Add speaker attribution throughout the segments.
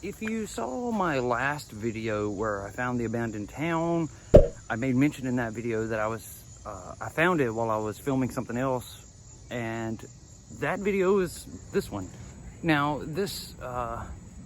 Speaker 1: If you saw my last video where I found the abandoned town, I made mention in that video that I found it while I was filming something else, and that video is this one. Now, this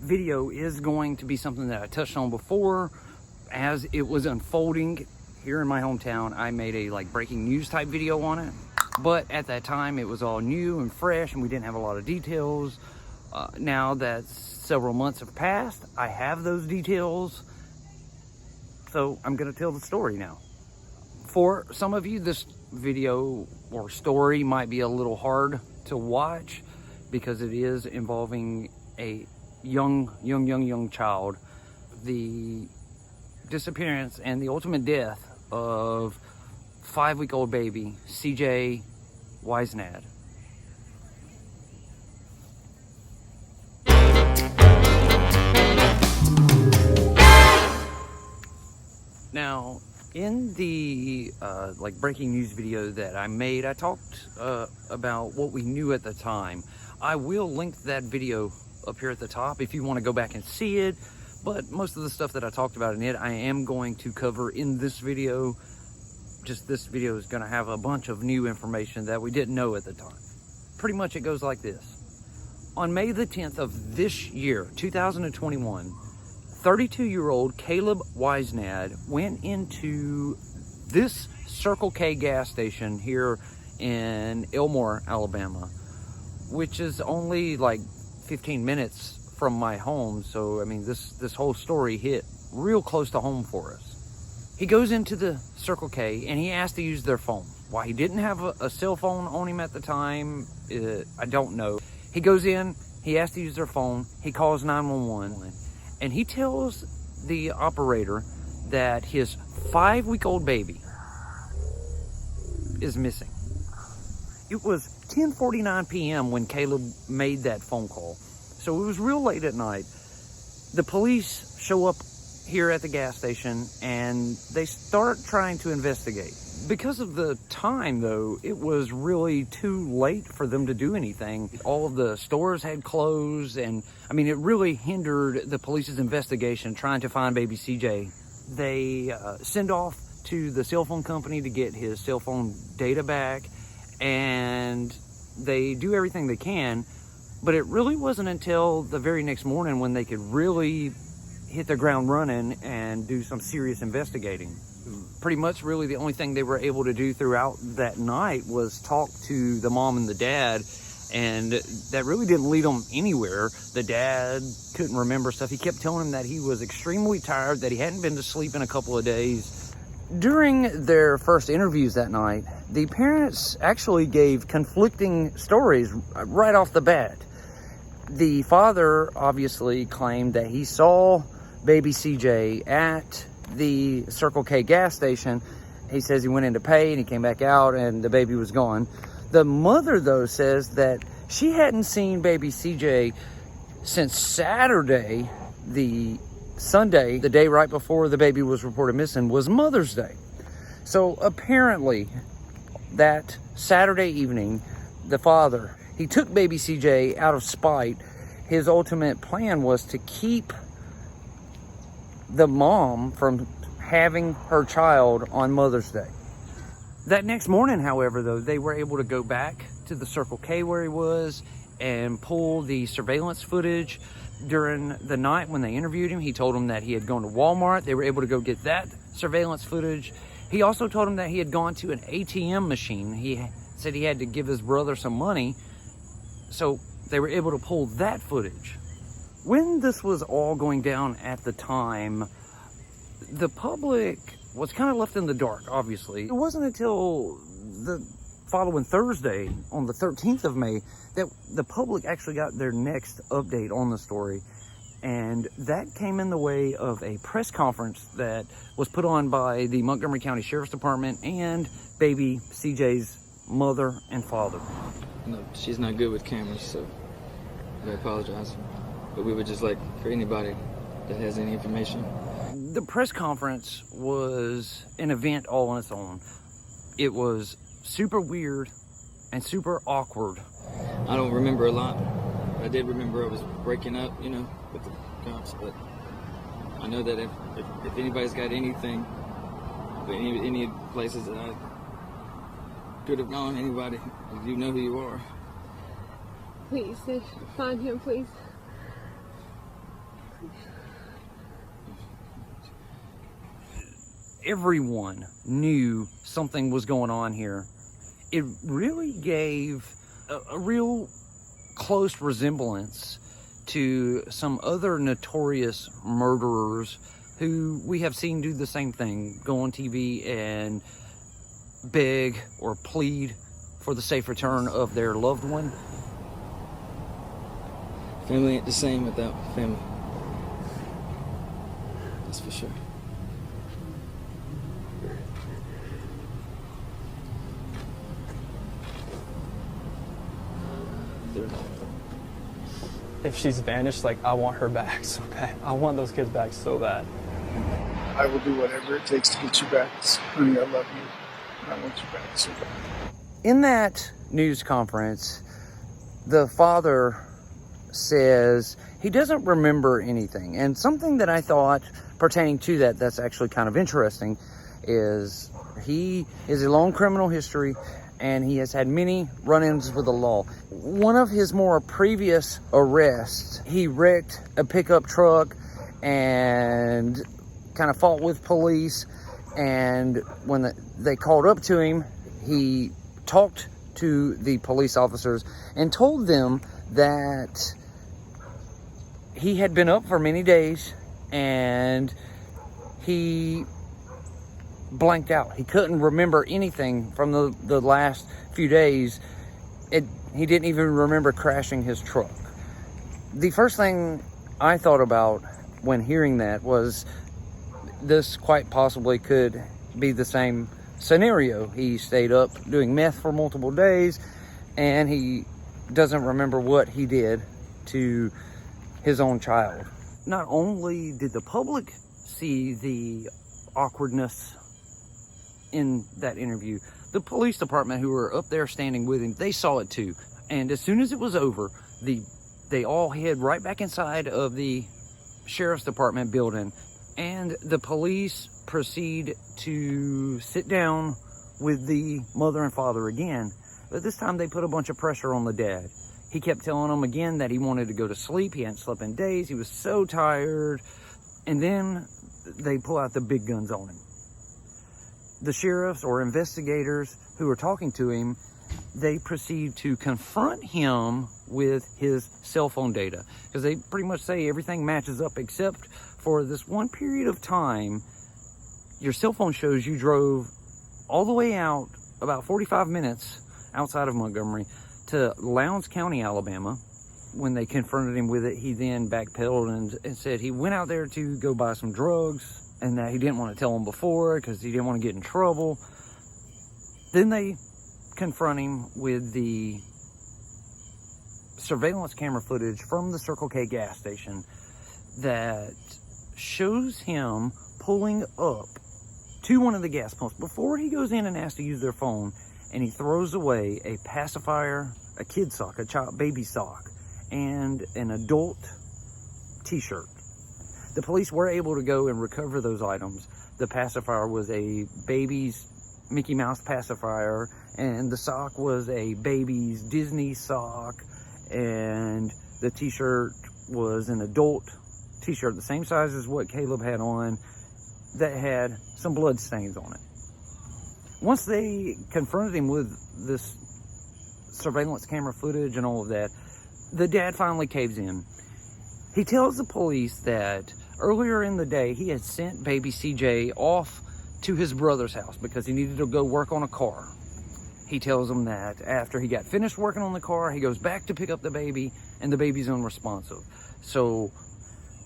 Speaker 1: video is going to be something that I touched on before. As it was unfolding here in my hometown, I made a breaking news type video on it. But at that time, it was all new and fresh, and we didn't have a lot of details. Now that several months have passed, I have those details. So I'm going to tell the story now. For some of you, this video or story might be a little hard to watch because it is involving a young child. The disappearance and the ultimate death of 5-week-old baby CJ Whisnand. Now, in the breaking news video that I made, I talked about what we knew at the time. I will link that video up here at the top if you want to go back and see it, but most of the stuff that I talked about in it, I am going to cover in this video. Just this video is going to have a bunch of new information that we didn't know at the time. Pretty much it goes like this. On May the 10th of this year, 2021, 32-year-old Caleb Whisnand went into this Circle K gas station here in Elmore, Alabama, which is only 15 minutes from my home. So, I mean, this whole story hit real close to home for us. He goes into the Circle K and he asked to use their phone. Why he didn't have a cell phone on him at the time, I don't know. He goes in, he asks to use their phone, he calls 911. And he tells the operator that his 5-week-old baby is missing. It was 10:49 p.m. when Caleb made that phone call. So it was real late at night. The police show up here at the gas station and they start trying to investigate. Because of the time, though, it was really too late for them to do anything. All of the stores had closed, and I mean, it really hindered the police's investigation trying to find baby CJ. They send off to the cell phone company to get his cell phone data back, and they do everything they can, but it really wasn't until the very next morning when they could really hit the ground running and do some serious investigating. Pretty much really the only thing they were able to do throughout that night was talk to the mom and the dad, and that really didn't lead them anywhere. The dad couldn't remember stuff. He kept telling him that he was extremely tired, that he hadn't been to sleep in a couple of days. During their first interviews that night, the parents actually gave conflicting stories right off the bat. The father obviously claimed that he saw baby CJ at the Circle K gas station. He says he went in to pay and he came back out and the baby was gone. The mother, though, says that she hadn't seen baby CJ since Saturday. The Sunday, the day right before the baby was reported missing, was Mother's Day. So apparently that Saturday evening, the father, he took baby CJ out of spite. His ultimate plan was to keep the mom from having her child on Mother's Day. That next morning, however, though, they were able to go back to the Circle K where he was and pull the surveillance footage. During the night when they interviewed him, he told them that he had gone to Walmart. They were able to go get that surveillance footage. He also told them that he had gone to an ATM machine. He said he had to give his brother some money, so they were able to pull that footage. When this was all going down at the time, the public was kind of left in the dark, obviously. It wasn't until the following Thursday, on the 13th of May, that the public actually got their next update on the story. And that came in the way of a press conference that was put on by the Montgomery County Sheriff's Department and baby CJ's mother and father.
Speaker 2: No, she's not good with cameras, so I apologize. But we would just like for anybody that has any information.
Speaker 1: The press conference was an event all on its own. It was super weird and super awkward.
Speaker 2: I don't remember a lot. I did remember I was breaking up, with the cops, but I know that if anybody's got anything, any places that I could have gone, anybody, you know who you are.
Speaker 3: Please, find him, please.
Speaker 1: Everyone knew something was going on here. It really gave a real close resemblance to some other notorious murderers who we have seen do the same thing, go on TV and beg or plead for the safe return of their loved one.
Speaker 2: Family ain't the same without family. That's for sure.
Speaker 4: If she's vanished, like, I want her back so bad. I want those kids back so bad.
Speaker 5: I will do whatever it takes to get you back. Honey, I love you. I want you back so bad.
Speaker 1: In that news conference, the father says he doesn't remember anything. And something that I thought pertaining to that's actually kind of interesting is he is a long criminal history and he has had many run-ins with the law. One of his more previous arrests, he wrecked a pickup truck and kind of fought with police. And when they called up to him, he talked to the police officers and told them that he had been up for many days and he blanked out. He couldn't remember anything from the last few days. He didn't even remember crashing his truck. The first thing I thought about when hearing that was this quite possibly could be the same scenario. He stayed up doing meth for multiple days and he doesn't remember what he did to his own child. Not only did the public see the awkwardness in that interview, the police department who were up there standing with him, they saw it too. And as soon as it was over, they all hid right back inside of the sheriff's department building, and the police proceed to sit down with the mother and father again. But this time they put a bunch of pressure on the dad. He kept telling them again that he wanted to go to sleep. He hadn't slept in days. He was so tired. And then they pull out the big guns on him. The sheriffs or investigators who are talking to him, they proceed to confront him with his cell phone data, because they pretty much say everything matches up except for this one period of time. Your cell phone shows you drove all the way out about 45 minutes outside of Montgomery to Lowndes County, Alabama. When they confronted him with it, he then backpedaled and said he went out there to go buy some drugs and that he didn't want to tell them before because he didn't want to get in trouble. Then they confront him with the surveillance camera footage from the Circle K gas station that shows him pulling up to one of the gas pumps before he goes in and asks to use their phone, and he throws away a pacifier, a kid sock, a child baby sock, and an adult t-shirt. The police were able to go and recover those items. The pacifier was a baby's Mickey Mouse pacifier, and the sock was a baby's Disney sock, and the t-shirt was an adult t-shirt, the same size as what Caleb had on, that had some blood stains on it. Once they confronted him with this surveillance camera footage and all of that, the dad finally caves in. He tells the police that earlier in the day, he had sent baby CJ off to his brother's house because he needed to go work on a car. He tells them that after he got finished working on the car, he goes back to pick up the baby, and the baby's unresponsive. So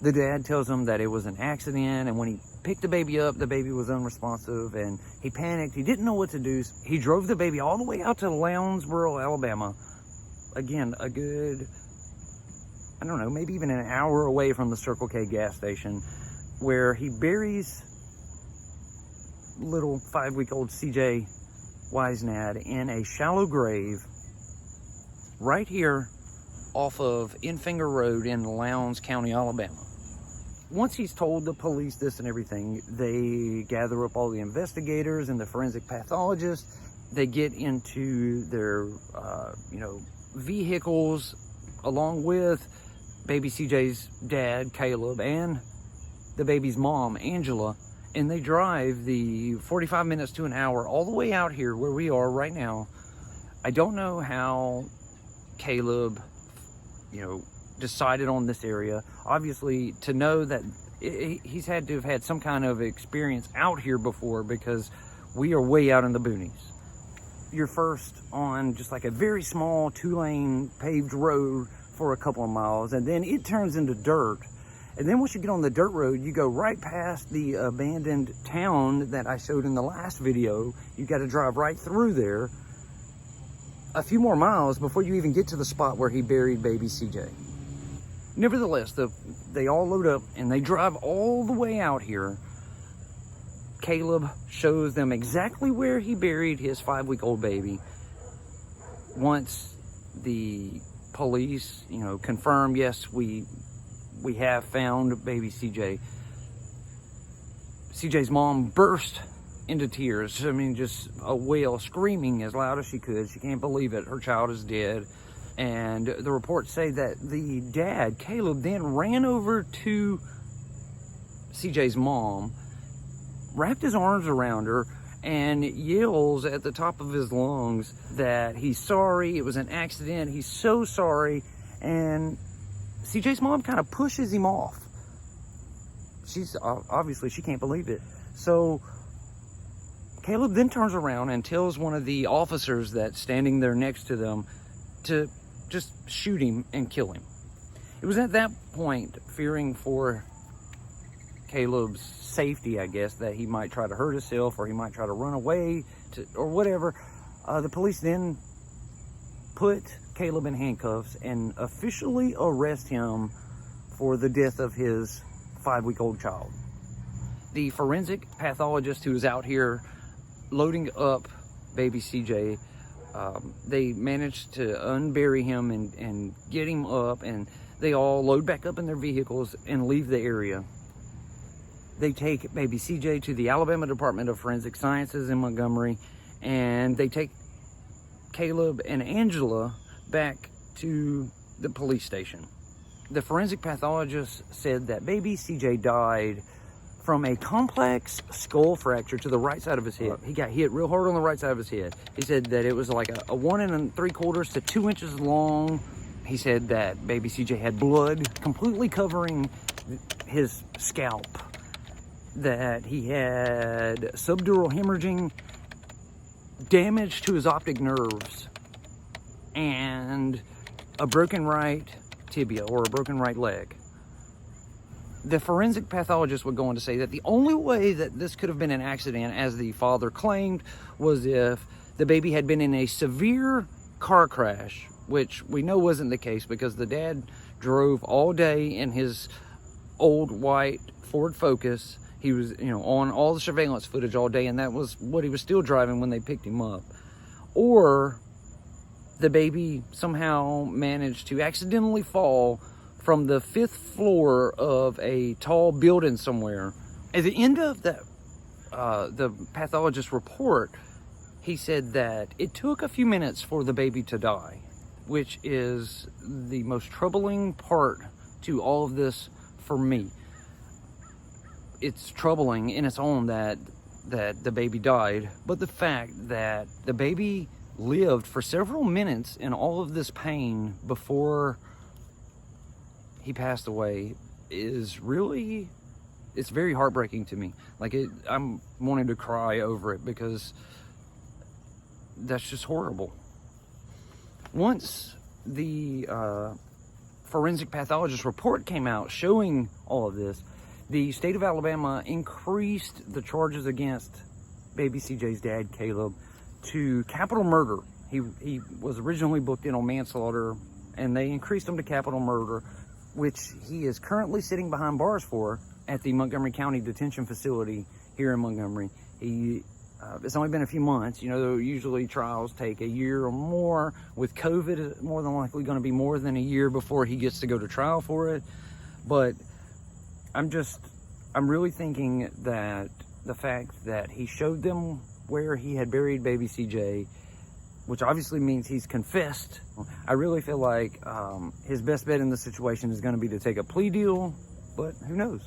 Speaker 1: the dad tells him that it was an accident, and when he picked the baby up, the baby was unresponsive, and he panicked. He didn't know what to do. He drove the baby all the way out to Lounsboro, Alabama. Again, a good, I don't know, maybe even an hour away from the Circle K gas station, where he buries little 5-week-old CJ Whisnand in a shallow grave right here off of Infinger Road in Lowndes County, Alabama. once he's told the police this and everything, they gather up all the investigators and the forensic pathologists. They get into their, vehicles along with baby CJ's dad, Caleb, and the baby's mom, Angela, and they drive the 45 minutes to an hour all the way out here where we are right now. I don't know how Caleb, decided on this area. Obviously, to know that he's had to have had some kind of experience out here before, because we are way out in the boonies. You're first on just like a very small 2-lane paved road for a couple of miles, and then it turns into dirt. And then once you get on the dirt road, you go right past the abandoned town that I showed in the last video. You got to drive right through there a few more miles before you even get to the spot where he buried baby CJ. Nevertheless, they all load up and they drive all the way out here. Caleb shows them exactly where he buried his 5-week-old baby. Once the police, confirm, yes, we have found baby CJ. CJ's mom burst into tears. I mean, just a wail, screaming as loud as she could. She can't believe it. Her child is dead. And the reports say that the dad, Caleb, then ran over to CJ's mom, wrapped his arms around her, and yells at the top of his lungs that he's sorry, it was an accident, he's so sorry. And CJ's mom kind of pushes him off. She's obviously, she can't believe it. So Caleb then turns around and tells one of the officers that's standing there next to them to just shoot him and kill him. It was at that point, fearing for Caleb's safety, I guess, that he might try to hurt himself or he might try to run away or whatever. The police then put Caleb in handcuffs and officially arrest him for the death of his 5-week-old child. The forensic pathologist who was out here loading up baby CJ, they managed to unbury him and get him up, and they all load back up in their vehicles and leave the area. They take baby CJ to the Alabama Department of Forensic Sciences in Montgomery, and they take Caleb and Angela back to the police station. The forensic pathologist said that baby CJ died from a complex skull fracture to the right side of his head. He got hit real hard on the right side of his head. He said that it was like a 1 3/4 to 2 inches long. He said that baby CJ had blood completely covering his scalp, that he had subdural hemorrhaging, damage to his optic nerves, and a broken right tibia, or a broken right leg. The forensic pathologist would go on to say that the only way that this could have been an accident, as the father claimed, was if the baby had been in a severe car crash, which we know wasn't the case because the dad drove all day in his old white Ford Focus. He was, on all the surveillance footage all day, and that was what he was still driving when they picked him up. Or the baby somehow managed to accidentally fall from the 5th floor of a tall building somewhere. At the end of the pathologist's report, he said that it took a few minutes for the baby to die, which is the most troubling part to all of this for me. It's troubling in its own that the baby died, but the fact that the baby lived for several minutes in all of this pain before he passed away is really, it's very heartbreaking to me. I'm wanting to cry over it because that's just horrible. Once the forensic pathologist report came out showing all of this, the state of Alabama increased the charges against baby CJ's dad, Caleb, to capital murder. He was originally booked in on manslaughter, and they increased him to capital murder, which he is currently sitting behind bars for at the Montgomery County Detention Facility here in Montgomery. It's only been a few months. Usually trials take a year or more. With COVID, it's more than likely going to be more than a year before he gets to go to trial for it. But I'm really thinking that the fact that he showed them where he had buried baby CJ, which obviously means he's confessed. I really feel like his best bet in this situation is going to be to take a plea deal, but who knows?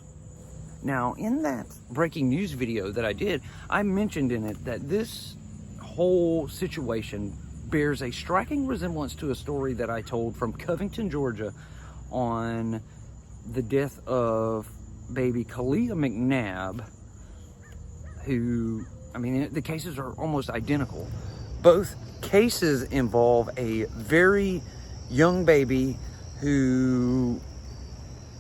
Speaker 1: Now, in that breaking news video that I did, I mentioned in it that this whole situation bears a striking resemblance to a story that I told from Covington, Georgia, on the death of baby Kalia McNabb, who, I mean, the cases are almost identical. Both cases involve a very young baby who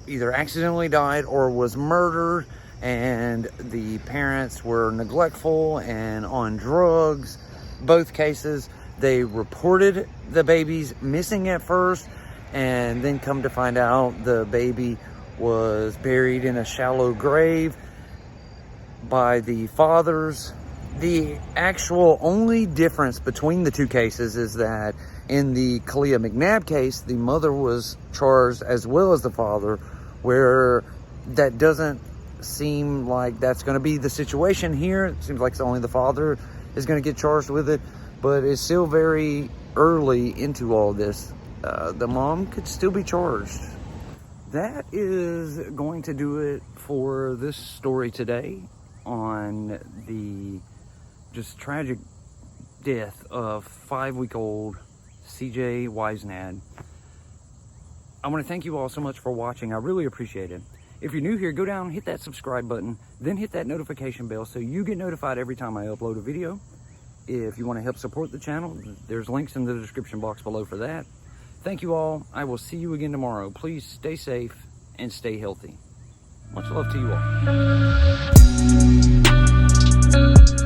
Speaker 1: either accidentally died or was murdered, and the parents were neglectful and on drugs. Both cases, they reported the babies missing at first, and then come to find out the baby was buried in a shallow grave by the fathers. The actual only difference between the two cases is that in the Kalia McNabb case, the mother was charged as well as the father, where that doesn't seem like that's going to be the situation here. It seems like it's only the father is going to get charged with it, but it's still very early into all this. The mom could still be charged. That is going to do it for this story today on the just tragic death of 5-week-old CJ Whisnand. I want to thank you all so much for watching. I really appreciate it. If you're new here, go down, hit that subscribe button, then hit that notification bell so you get notified every time I upload a video. If you want to help support the channel, there's links in the description box below for that. Thank you all. I will see you again tomorrow. Please stay safe and stay healthy. Much love to you all.